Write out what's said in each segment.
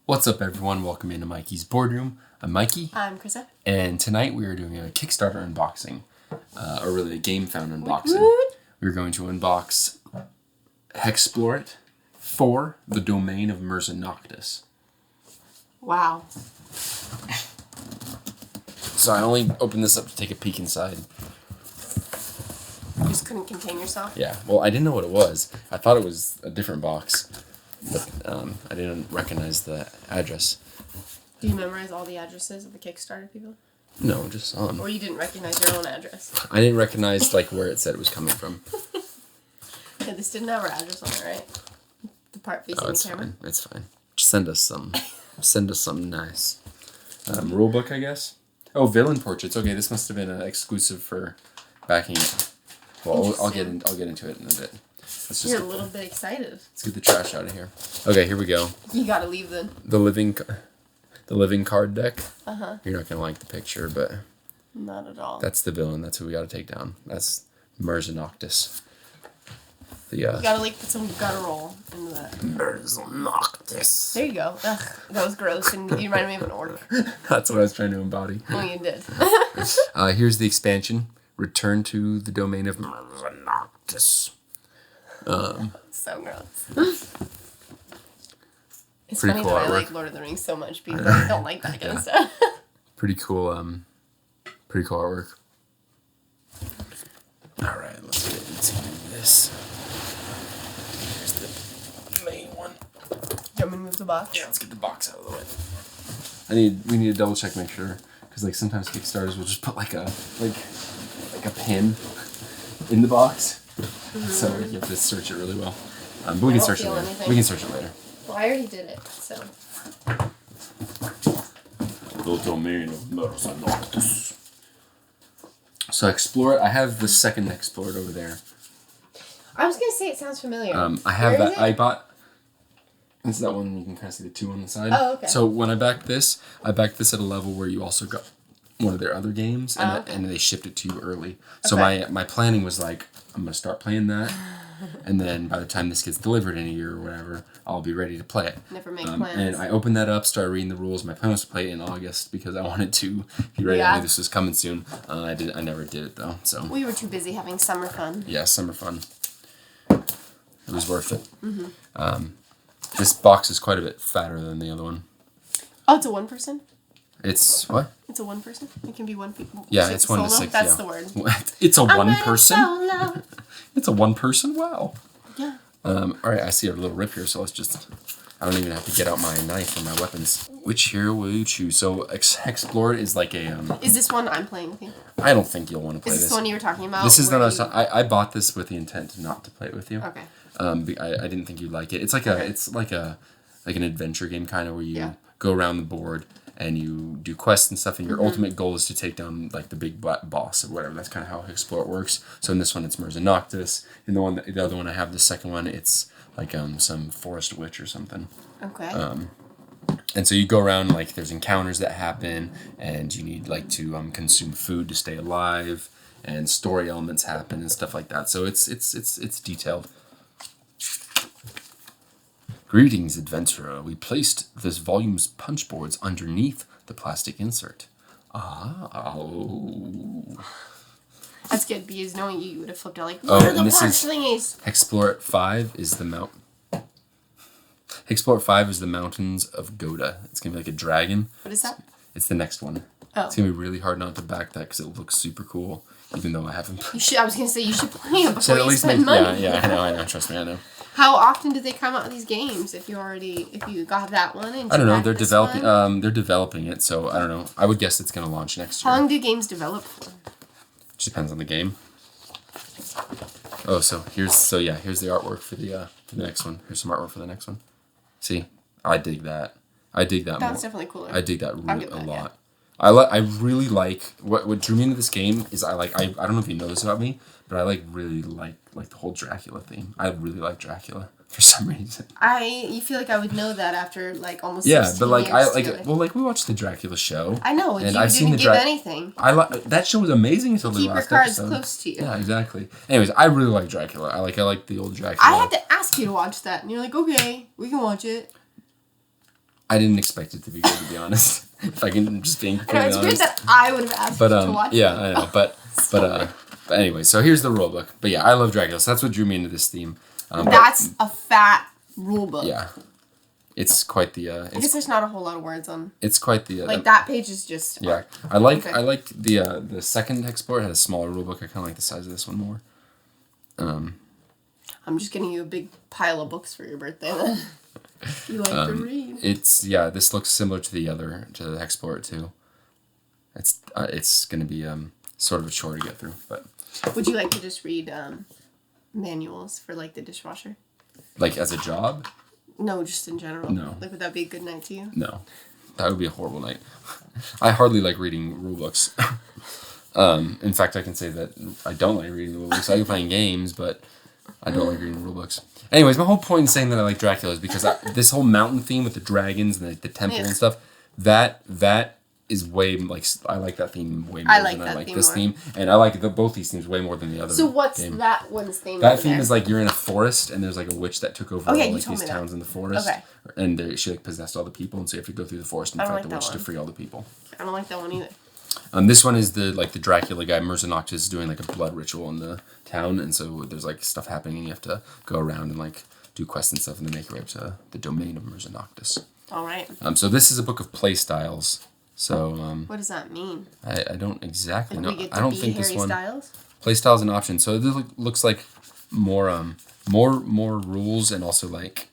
What's up, everyone? Welcome into Mikey's Boardroom. I'm Mikey. I'm Krista. And tonight we are doing a Kickstarter unboxing, or really a game found unboxing. We're going to unbox Hexplore It for the domain of Mirza Noctis. Wow. So I only opened this up to take a peek inside. You just couldn't contain yourself? Yeah, well, I didn't know what it was. I thought it was a different box, but I didn't recognize the address. Do you memorize all the addresses of the Kickstarter people? No, just some. Or you didn't recognize your own address? I didn't recognize like where it said it was coming from. Yeah, this didn't have our address on it, right? The part facing the camera? Fine. It's fine. Just send us some. Send us something nice. Rulebook, I guess. Oh, villain portraits. Okay, this must have been an exclusive for backing it. Well, I'll get into it in a bit. You're a little bit excited. Let's get the trash out of here. Okay, here we go. You gotta leave then. The living card deck. Uh-huh. You're not gonna like the picture, but not at all. That's the villain. That's who we gotta take down. That's Mirza Noctis. You gotta like put some guttural into that. Mirza Noctis. There you go. Ugh, that was gross, and you reminded me of an orc. That's what I was trying to embody. Oh, you did. Here's the expansion. Return to the domain of Mirza Noctis. So gross. It's pretty funny cool that artwork. I like Lord of the Rings so much. People don't like that kind of stuff. Pretty cool artwork. Alright, let's get into this. Here's the main one. Do you want me to move the box? Yeah, let's get the box out of the way. We need to double check, make sure, because like sometimes Kickstarters will just put like a pin in the box. So you have to search it really well. But we can search it later. We can search it later. Well, I already did it, so. The domain of Mirza Noctis. So Explore It. I have the second Explore It over there. I was gonna say it sounds familiar. I have that. I bought. This is that one. You can kind of see the two on the side. Oh, okay. So when I backed this at a level where you also got one of their other games, and they shipped it to you early. So my planning was like, I'm gonna start playing that, and then by the time this gets delivered in a year or whatever, I'll be ready to play it. Never make plans. And I opened that up, started reading the rules. My plan was to play it in August because I wanted to be ready. I knew this was coming soon. I never did it though. So we were too busy having summer fun. Yeah, summer fun. It was worth it. This box is quite a bit fatter than the other one. Oh, it's a one person? It's what? It's a one person? It can be one people. Yeah, it's 1 to 6. That's the word. It's a one person? Solo. It's a one person? Wow. Yeah. Alright, I see a little rip here, so let's just... I don't even have to get out my knife or my weapons. Which hero will you choose? So, Explore It is like a... Is this one I'm playing with you? I don't think you'll want to play this. Is this one you were talking about? This is not... I bought this with the intent not to play it with you. Okay. I didn't think you'd like it. It's like an adventure game kind of where you go around the board and you do quests and stuff, and your ultimate goal is to take down like the big boss or whatever. That's kind of how Hexplore It works. So in this one, it's Mirza Noctis. In the other one I have, the second one, it's like some forest witch or something. Okay. And so you go around, like there's encounters that happen, and you need like to consume food to stay alive, and story elements happen and stuff like that. So it's detailed. Greetings, adventurer. We placed this volume's punch boards underneath the plastic insert. Oh. That's good, because knowing you would have flipped out like, what are the punch thingies? Hexplore It 5 is the Hexplore It 5 is the Mountains of Goda. It's going to be like a dragon. What is that? It's the next one. Oh. It's going to be really hard not to back that because it looks super cool, even though I haven't. I was going to say, you should play it before you spend money. Yeah, I know. Trust me, I know. How often do they come out with these games? If you got that one, and I don't know. They're developing. They're developing it, so I don't know. I would guess it's going to launch next year. How long do games develop for? Just depends on the game. Oh, here's the artwork for the next one. Here's some artwork for the next one. See, I dig that. That's definitely cooler. I dig that really a lot. I really like what drew me into this game is I don't know if you know this about me, but I really like the whole Dracula theme. I really like Dracula for some reason. You feel like I would know that after like almost 16 but like years I like together. well like we watched the Dracula show. I know, and I've seen anything. That show was amazing until the last episode. Keep your cards close to you. Yeah, exactly. Anyways, I really like Dracula. I like the old Dracula. I had to ask you to watch that, and you're like, okay, we can watch it. I didn't expect it to be good, to be honest. If I can just being completely it's honest. weird that I would have asked you to watch yeah, it. I know, but anyway, so here's the rule book. But yeah, I love Dracula, so that's what drew me into this theme. That's a fat rule book. Yeah, it's quite the. I guess there's not a whole lot of words on. It's quite the. Like that page is just. Yeah, I like the second Hexplore had a smaller rule book. I kind of like the size of this one more. I'm just getting you a big pile of books for your birthday then. You like to read. This looks similar to the Hexplore It too. It's gonna be sort of a chore to get through, but. Would you like to just read manuals for like the dishwasher? Like as a job? No, just in general. No. Like would that be a good night to you? No, that would be a horrible night. I hardly like reading rule books. In fact, I can say that I don't like reading rule books. I like playing games, but I don't like reading rule books. Anyways, my whole point in saying that I like Dracula is because this whole mountain theme with the dragons and the temple and stuff, that is way, like, I like that theme way more than I like this theme. And I like both these themes way more than the other. So what's that one's theme? That theme is like you're in a forest and there's like a witch that took over all like these towns in the forest. Okay. And she like possessed all the people, and so you have to go through the forest and fight the witch to free all the people. I don't like that one either. This one is the Dracula guy, Mirza Noctis, is doing like a blood ritual in the town, and so there's like stuff happening, and you have to go around and like do quests and stuff, and then make your way up to the domain of Mirza Noctis. All right. So this is a book of play styles. So what does that mean? I don't exactly know. We get to I don't be think Harry this one Styles? play style is an option. So this looks like more rules and also like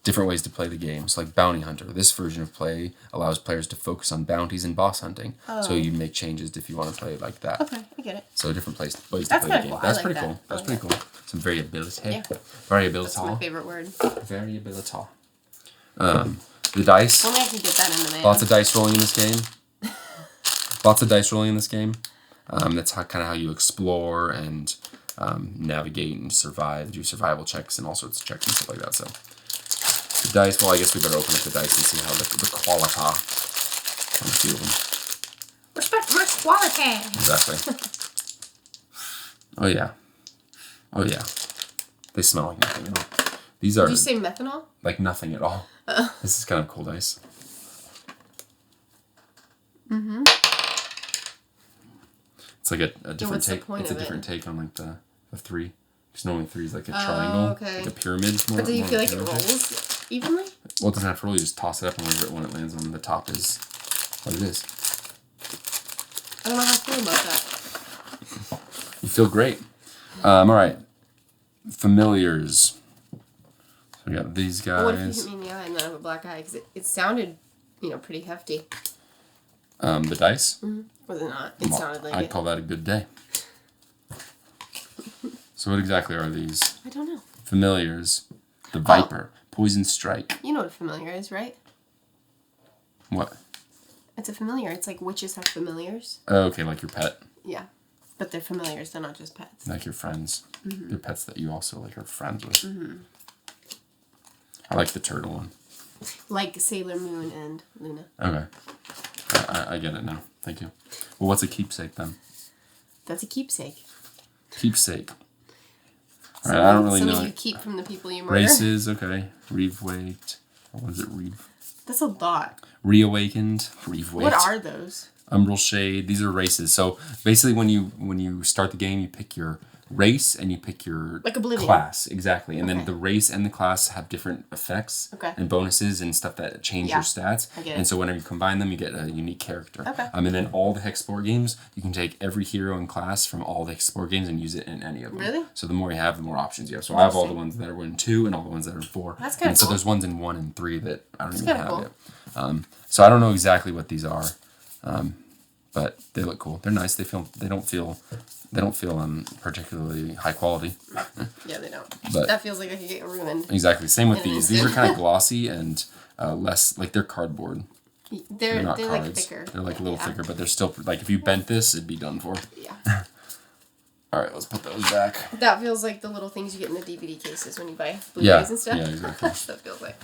different ways to play the game. So like Bounty Hunter. This version of play allows players to focus on bounties and boss hunting. Oh. So you make changes if you want to play it like that. Okay, I get it. So different ways to play the game. Cool. That's pretty cool. That's pretty cool. Some variability. Yeah. Variability. That's my favorite word. Variability. The dice. Only I can get that in the mail. Lots of dice rolling in this game. That's kind of how you explore and navigate and survive, do survival checks and all sorts of checks and stuff like that. So the dice, well, I guess we better open up the dice and see how the quality on a few of them. Respect my quality. Exactly. Oh yeah. They smell like nothing at all. These are. Did you say methanol? Like nothing at all. This is kind of cool dice. Mm-hmm. It's like a different take. It's a different take on like the three. Because normally 3 is like a triangle, like a pyramid. But do you feel like it rolls evenly? Well, it doesn't have to roll. You just toss it up, and when it lands on the top is what it is. I don't know how I feel about that. You feel great. All right. Familiars. So we got these guys. What if you hit me in the eye and then I have a black eye? Because it sounded, pretty hefty. The dice? Mm-hmm. Was it not? It sounded like I'd call that a good day. So what exactly are these? I don't know. Familiars. The Viper. Poison Strike. You know what a familiar is, right? What? It's a familiar. It's like witches have familiars. Oh, okay, like your pet. Yeah. But they're familiars. They're not just pets. Like your friends. Mm-hmm. They're pets that you also like are friends with. Mm-hmm. I like the turtle one. Like Sailor Moon and Luna. Okay. I get it now. Thank you. Well, what's a keepsake then? That's a keepsake. Keepsake. All right, I don't really know. Something you keep from the people you murder. Races, okay. Reavewaked. What is it? That's a lot. Reawakened. Reavewaked. What are those? Umbral Shade. These are races. So basically, when you start the game, you pick your race and you pick your class. Exactly. And then the race and the class have different effects and bonuses and stuff that change your stats. I get it. And so whenever you combine them, you get a unique character. Okay. And then all the Hexplore games, you can take every hero and class from all the Hexplore games and use it in any of them. Really? So the more you have, the more options you have. So I have all the ones that are in 2 and all the ones that are in 4. That's kind of cool. So there's ones in 1 and 3 that I don't even have yet. So I don't know exactly what these are. But they look cool. They're nice. They don't feel particularly high quality. Yeah, they don't. But that feels like I could get ruined. Exactly. Same with these. These are kind of glossy and less like they're cardboard. They're not cards. like thicker. They're like a little thicker, but they're still like if you bent this, it'd be done for. Yeah. All right, let's put those back. That feels like the little things you get in the DVD cases when you buy Blu-rays and stuff. Yeah, exactly. That's what it feels like.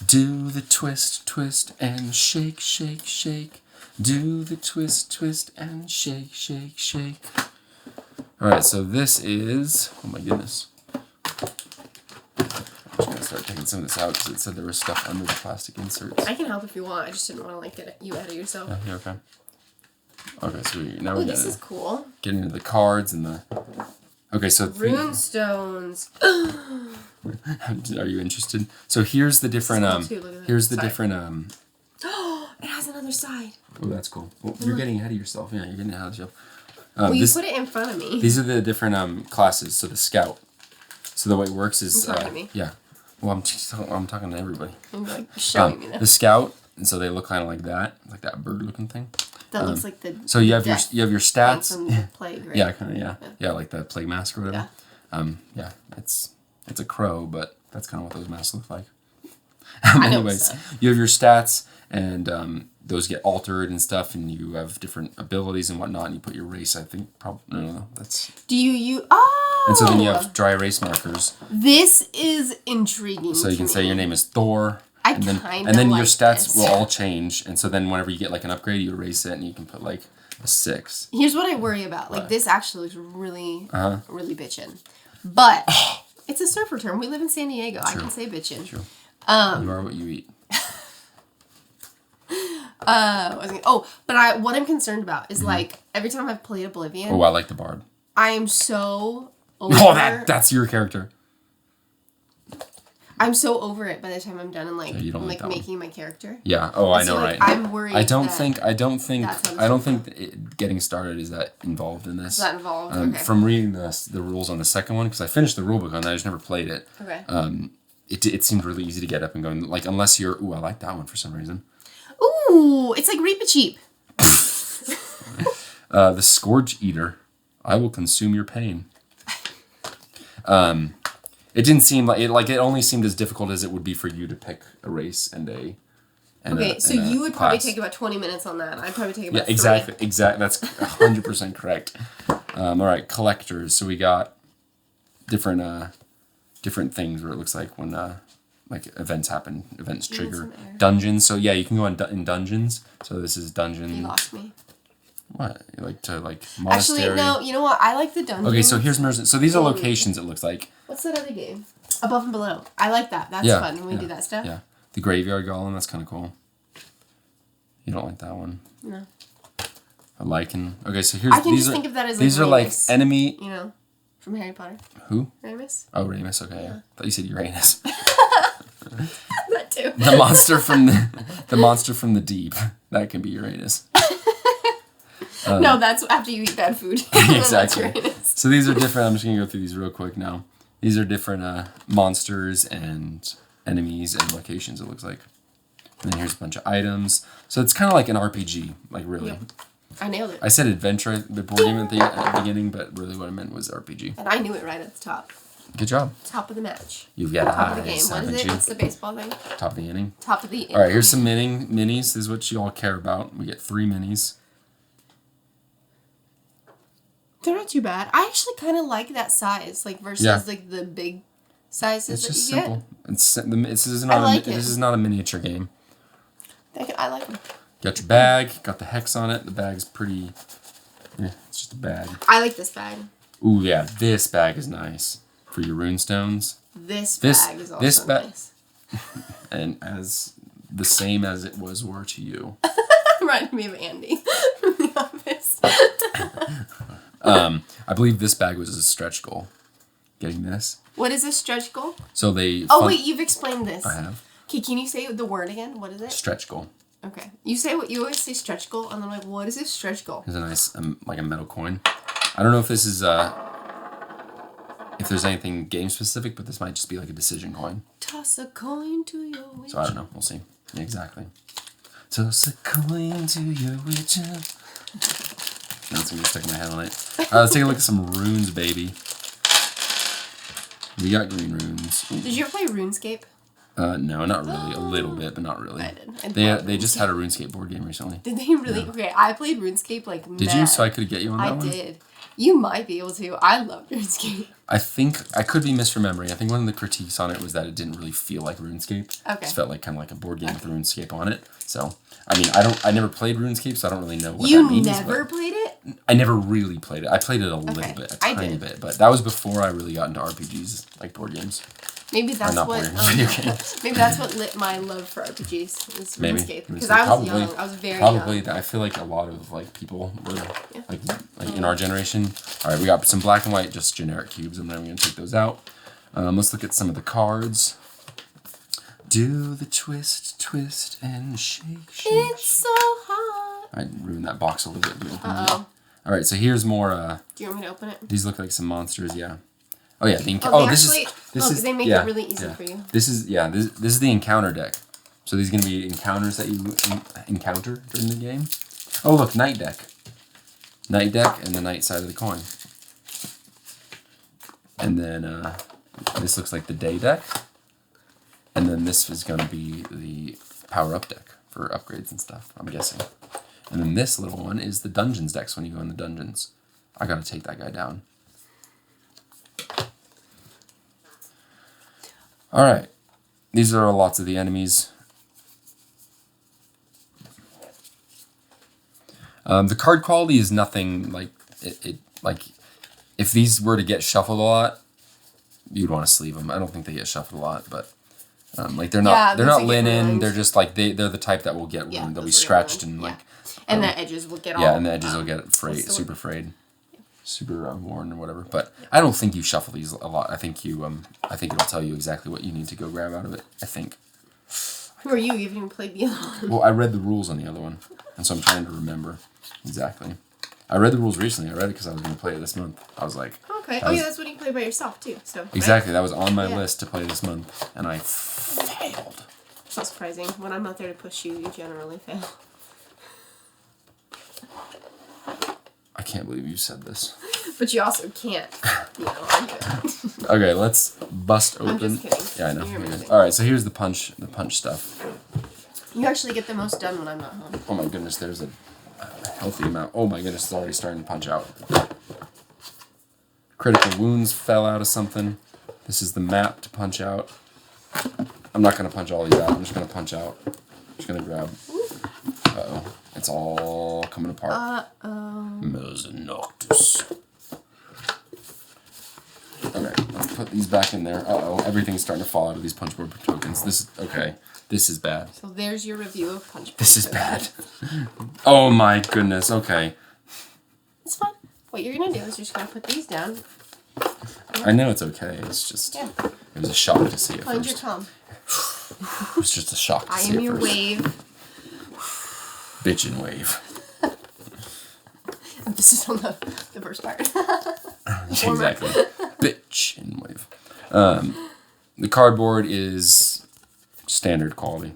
Do the twist, twist, and shake, shake, shake. Do the twist, twist, and shake, shake, shake. All right, so this is, oh my goodness. I'm just start taking some of this out because it said there was stuff under the plastic inserts. I can help if you want. I just didn't want to like get you ahead of yourself. Yeah, you're okay. Okay, so now we're this is cool. Getting into the cards and the. Okay, so runestones. Are you interested? So here's the different here's the different it has another side. Oh, that's cool. Well, you're getting ahead of yourself. Yeah, you're getting ahead of yourself. Well, you put it in front of me. These are the different classes. So the scout. So the way it works is yeah. Well, I'm talking to everybody. I'm like showing me that. The scout, and so they look kind of like that bird-looking thing. That looks like the. So you have your stats. From the plague, right? Yeah, kind of yeah, like the plague mask or whatever. Yeah. It's a crow, but that's kind of what those masks look like. Anyways, you have your stats, and those get altered and stuff, and you have different abilities and whatnot, and you put your race, I think, no, that's... Do you... Oh! And so then you have dry erase markers. This is intriguing. So you can say your name is Thor, and then your stats will all change, and so then whenever you get like an upgrade, you erase it, and you can put like a 6. Here's what I worry about. Like, this actually looks really, really bitchin'. But... It's a surfer term. We live in San Diego. True. I can say bitchin'. True. You are what you eat. But what I'm concerned about is like every time I've played Oblivion. Oh, I like the bard. I am so over. Oh, that's your character. I'm so over it by the time I'm done and like I'm like making my character. Yeah. Oh, I know, like, right? I'm worried. I don't think getting started is that involved in this. Is that involved? Okay. From reading the rules on the second one, because I finished the rulebook on that, I just never played it. Okay. It seemed really easy to get up and going. Like unless you're, I like that one for some reason. Ooh, it's like Reaper Cheap. The Scourge Eater. I will consume your pain. It didn't seem like it only seemed as difficult as it would be for you to pick a race and a. So you would probably take about 20 minutes on that. I'd probably take about 3. Exactly. That's 100% correct. All right, collectors. So we got different things where it looks like when like events happen, events trigger. Dungeons. So yeah, you can go in dungeons. So this is dungeon. You lost me. What? You like to monastery? Actually, no. You know what? I like the dungeons. Okay, so here's Mirza. So these are locations. It looks like. What's that other game? Above and Below. I like that. That's fun when we do that stuff. Yeah. The Graveyard Golem. That's kind of cool. You don't like that one? No. A lichen. Okay, so here's. I can just think of that as like these are Ramus, like enemy. You know, from Harry Potter. Who? Ramus. Oh, Ramus. Okay, yeah. I thought you said Uranus. That too. The monster from the deep. That can be Uranus. No, that's after you eat bad food. Exactly. So these are different. I'm just gonna go through these real quick now. These are different monsters and enemies and locations. It looks like. And then here's a bunch of items. So it's kind of like an RPG, like really. Yep. I nailed it. I said adventure, the board game at the beginning, but really what I meant was RPG. And I knew it right at the top. Good job. Top of the match. You've got top of the game. What is it? What's the baseball thing? Top of the inning. Top of the inning. All right, here's some minis. This is what you all care about. We get 3 minis. They're not too bad. I actually kind of like that size, like versus like the big sizes that you get. This is not a miniature game. I like them. Got your bag. Got the hex on it. The bag's pretty. Yeah, it's just a bag. I like this bag. Ooh yeah, this bag is nice for your runestones. This bag is also nice. And as the same as it were to you. Reminded me of Andy from The Office. I believe this bag was a stretch goal. Getting this. What is a stretch goal? So they. Oh wait, you've explained this. I have. Okay, can you say the word again? What is it? Stretch goal. Okay, you say what you always say. Stretch goal, and I'm like, what is this stretch goal? It's a nice, like a metal coin. I don't know if this is if there's anything game specific, but this might just be like a decision coin. Toss a coin to your witch. So I don't know. We'll see. Yeah, exactly. Toss a coin to your witch. That's gonna stick my head on it. Let's take a look at some runes, baby. We got green runes. Did you ever play RuneScape? No, not really. A little bit, but not really. I did. They just had a RuneScape board game recently. Did they really? Yeah. Okay, I played RuneScape like mad. Did you? So I could get you on that one? I did. You might be able to. I love RuneScape. I think I could be misremembering. I think one of the critiques on it was that it didn't really feel like RuneScape. Okay. It just felt like kind of like a board game with RuneScape on it. So I mean, I never played RuneScape, so I don't really know what that means. You never played it? I never really played it. I played it a little bit, a tiny bit, but that was before I really got into RPGs, like board games. Maybe that's not what. video games. Maybe that's what lit my love for RPGs. Is RuneScape. Because I was probably, young. I was very probably young. I feel like a lot of like people were like in our generation. All right, we got some black and white, just generic cubes. I'm not even gonna take those out. Let's look at some of the cards. Do the twist, twist, and shake, shake. It's so hot. I ruined that box a little bit. Uh-oh. All right, so here's more. Do you want me to open it? These look like some monsters. Yeah. Oh yeah. This is. They make it really easy for you. This is the encounter deck. So these are gonna be encounters that you encounter during the game. Oh look, night deck. Night deck and the night side of the coin. And then this looks like the day deck. And then this is going to be the power-up deck for upgrades and stuff, I'm guessing. And then this little one is the dungeons decks when you go in the dungeons. I got to take that guy down. All right. These are lots of the enemies. The card quality is nothing like it. Like, if these were to get shuffled a lot, you'd want to sleeve them. I don't think they get shuffled a lot, but like they're not linen. Ruined. They're just like they're the type that will get ruined. They'll be scratched and like. And the edges will get all. Yeah, and the edges will get frayed, super frayed, super worn or whatever. But I don't think you shuffle these a lot. I think you I think it'll tell you exactly what you need to go grab out of it. I think. Who are you? You haven't even played the other one. Well, I read the rules on the other one, and so I'm trying to remember exactly. I read the rules recently. I read it because I was going to play it this month. I was like... Okay. Oh, yeah, that's what you play by yourself, too. So exactly. That was on my list to play this month, and I failed. So surprising. When I'm not there to push you, you generally fail. I can't believe you said this. But you also can't, argue it. Okay, let's bust open... I'm just kidding. Yeah, I know. All right, so here's the punch stuff. You actually get the most done when I'm not home. Oh, my goodness. There's a healthy amount. Oh, my goodness. It's already starting to punch out. Critical wounds fell out of something. This is the map to punch out. I'm not going to punch all these out. I'm just going to punch out. I'm just going to grab... Uh-oh. It's all coming apart. Mirza Noctis. Okay, let's put these back in there. Uh-oh. Everything's starting to fall out of these punchboard tokens. This is bad. So there's your review of punchboard. This is bad. Oh my goodness. Okay. It's fine. What you're going to do is you're just going to put these down. I know it's okay. It's just... Yeah. It was a shock to see it Find first. your calm. It was just a shock to see it first. I am your wave. Bitchin' wave. Emphasis on the first part. Exactly. Bitchin' wave. The cardboard is standard quality.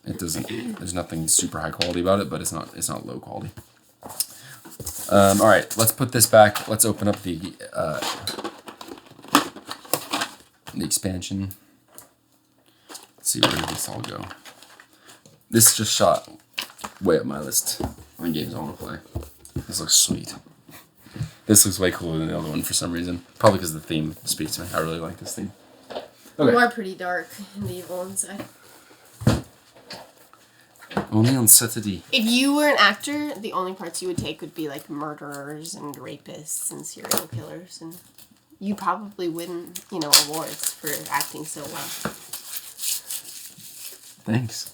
It doesn't... There's nothing super high quality about it, but it's not low quality. All right, let's put this back. Let's open up the expansion. Let's see where this all go. This just shot way up my list on games I want to play. This looks sweet. This looks way cooler than the other one for some reason. Probably because the theme speaks to me. I really like this theme. Okay. You are pretty dark and evil inside. Only on Saturday. If you were an actor, the only parts you would take would be like murderers and rapists and serial killers, and you probably win, awards for acting so well. Thanks.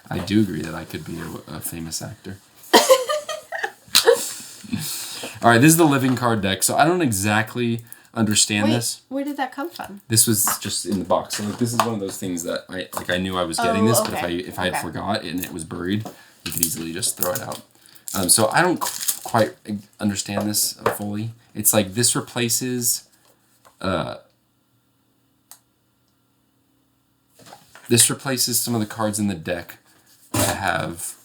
I do agree that I could be a famous actor. All right, this is the living card deck. So I don't exactly understand this. Where did that come from? This was just in the box. So this is one of those things that I knew I was getting this, but if I had forgot and it was buried, you could easily just throw it out. So I don't quite understand this fully. It's like this replaces some of the cards in the deck that have...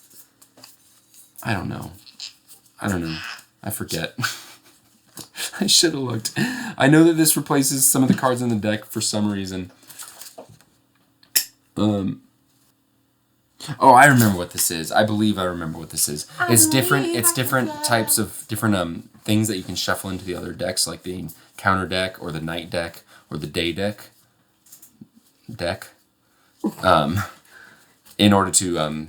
I don't know. I forget. I should have looked. I know that this replaces some of the cards in the deck for some reason. Oh, I remember what this is. I believe I remember what this is. It's different. It's different types of different things that you can shuffle into the other decks, like the counter deck or the night deck or the day deck. In order to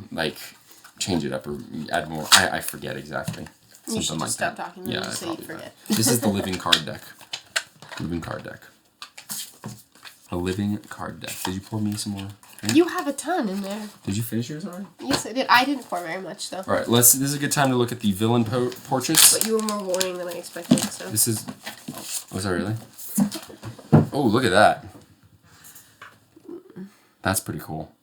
change it up or add more. I forget exactly. You should just stop talking so you forget. This is the living card deck. Living card deck. A living card deck. Did you pour me some more? You have a ton in there. Did you finish yours already? Yes, I did. I didn't pour very much, though. All right, this is a good time to look at the villain portraits. But you were more boring than I expected, so. This is... Was that really? Oh, look at that. That's pretty cool.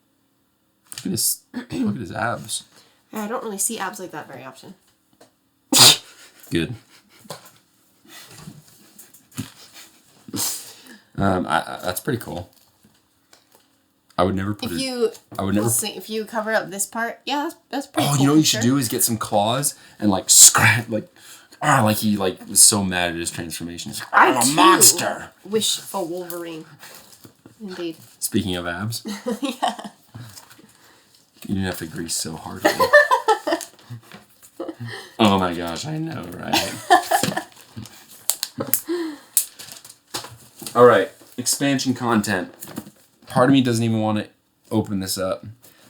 Look at his abs. Yeah, I don't really see abs like that very often. Good. That's pretty cool. I would never put if you cover up this part, yeah, that's pretty cool. Oh, you know what you should do is get some claws and like scratch, like he was so mad at his transformation. He's like, I'm a monster. Wish for Wolverine. Indeed. Speaking of abs. Yeah. You didn't have to grease so hard. Oh my gosh, I know, right? All right, expansion content. Part of me doesn't even want to open this up.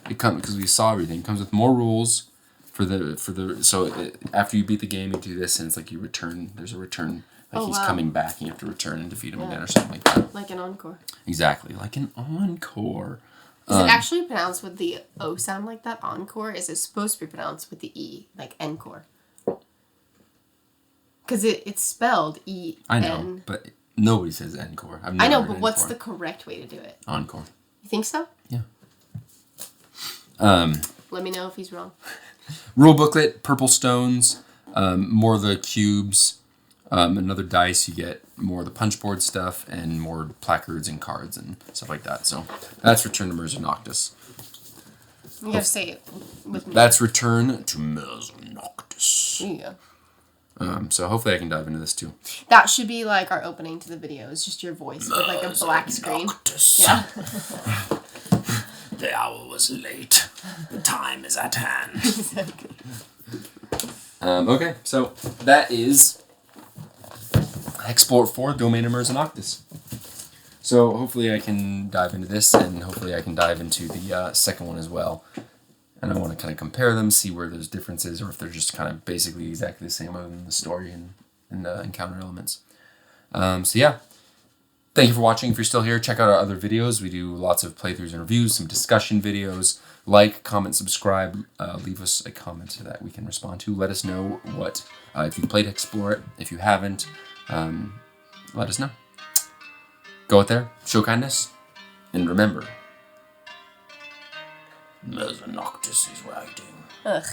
It comes because we saw everything. It comes with more rules after you beat the game, you do this, and it's like you return. There's a return, like he's coming back, and you have to return and defeat him again or something like that. Like an encore. Exactly, like an encore. Is it actually pronounced with the O sound like that? Encore? Is it supposed to be pronounced with the E, like encore? Because it's spelled E. I know, but nobody says encore. I know, but what's the correct way to do it? Encore. You think so? Yeah. Let me know if he's wrong. Rule booklet, purple stones, more of the cubes, another dice. You get more of the punch board stuff and more placards and cards and stuff like that. So that's Return to Mirza Noctis. You gotta say it with me. That's Return to Mirza Noctis. There you go. So hopefully I can dive into this too. That should be like our opening to the video. It's just your voice with like a black screen. Yeah. The hour was late. The time is at hand. Okay, so that is Hexplore 4, Domain of Mirza Noctis. So hopefully I can dive into this, and hopefully I can dive into the second one as well. And I want to kind of compare them, see where there's differences, or if they're just kind of basically exactly the same other than the story and encounter elements. So yeah, thank you for watching. If you're still here, check out our other videos. We do lots of playthroughs and reviews, some discussion videos. Like, comment, subscribe. Leave us a comment that we can respond to. Let us know what if you played Hexplore It. If you haven't, let us know. Go out there, show kindness, and remember, Mirza Noctis is waiting. Ugh.